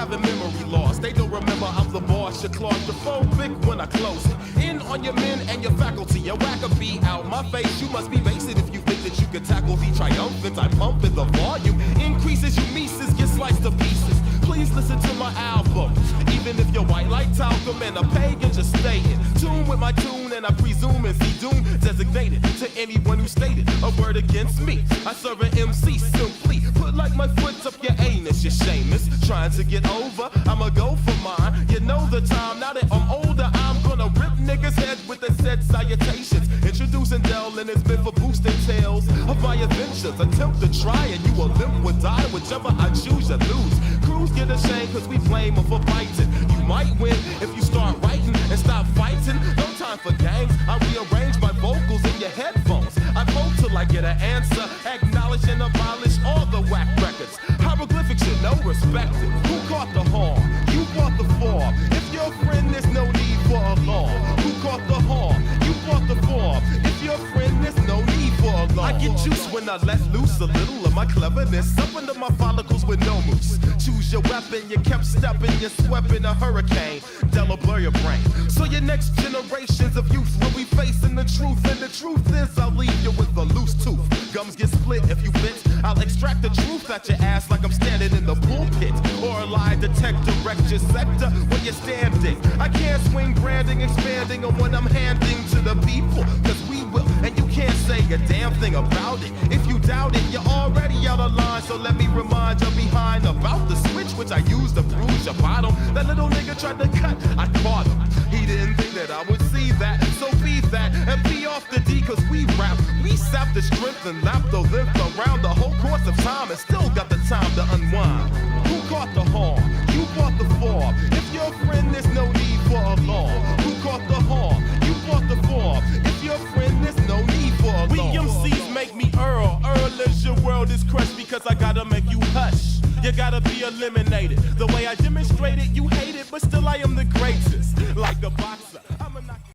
having memory loss. They don't remember I'm the boss. You're claustrophobic when I close it. In on your men and your faculty. You whack a beat out my face. You must be basic if you think that you can tackle the triumphant. I pump in the volume. Increases you mises, get sliced to pieces. Please listen to my album. Even if you're white like talcum and a pagan, just stay in tune with my tune, and I presume and see doom designated to anyone who stated a word against me. I serve an MC simply. Put like my foot up your anus, you shameless. Trying to get over, I'ma go for mine. You know the time, now that I'm older, I'm gonna rip niggas' heads with the said salutations. Introducing Dell and it's been for boosting tales of my adventures. Attempt to try and you will limp or die. Whichever I choose, you lose. Crews get ashamed cause we blame them for biting. You might win if you start writing and stop fighting. No time for games, I rearrange my vocals in your headphones. I vote till I get an answer. Acknowledge and abolish all the whack records. Hieroglyphics should know respected. Who caught the horn? You bought the form. If you're a friend, there's no need for alarm. Who caught the horn? You bought the form. If you're a friend, there's no need for alarm. I get juice when I let loose a little of my cleverness up under my follicles with no moose. Choose your weapon, you kept stepping, you swept in a hurricane. That'll blur your brain. So your next generations of youth will be facing the truth, and the truth is I'll leave you with a loose tooth. Gums get split if you bit. I'll extract the truth out your ass like I'm standing in the pulpit. Or a lie detector wreck your sector when you're standing. I can't swing branding, expanding on what I'm handing to the people. Cause we will, and you can't say a damn thing about it. If you doubt it, you're already out of line. So let me remind you behind about the switch which I used to bruise your bottom. That little nigga tried to cut, I caught him. He didn't think that I would see that. So be that and be off the D, cause we rap. We sap the strength and lap the length around the whole course of time and still got the time to unwind. Who caught the horn? You bought the form. If you're a friend, there's no need for alarm. Who caught the horn? You bought the form. If you're a friend, there's no need for alarm. We MCs make me Earl. Earl is your world is crushed because I gotta make you hush. You gotta be eliminated. The way I demonstrated, you hate it, but still I am the greatest.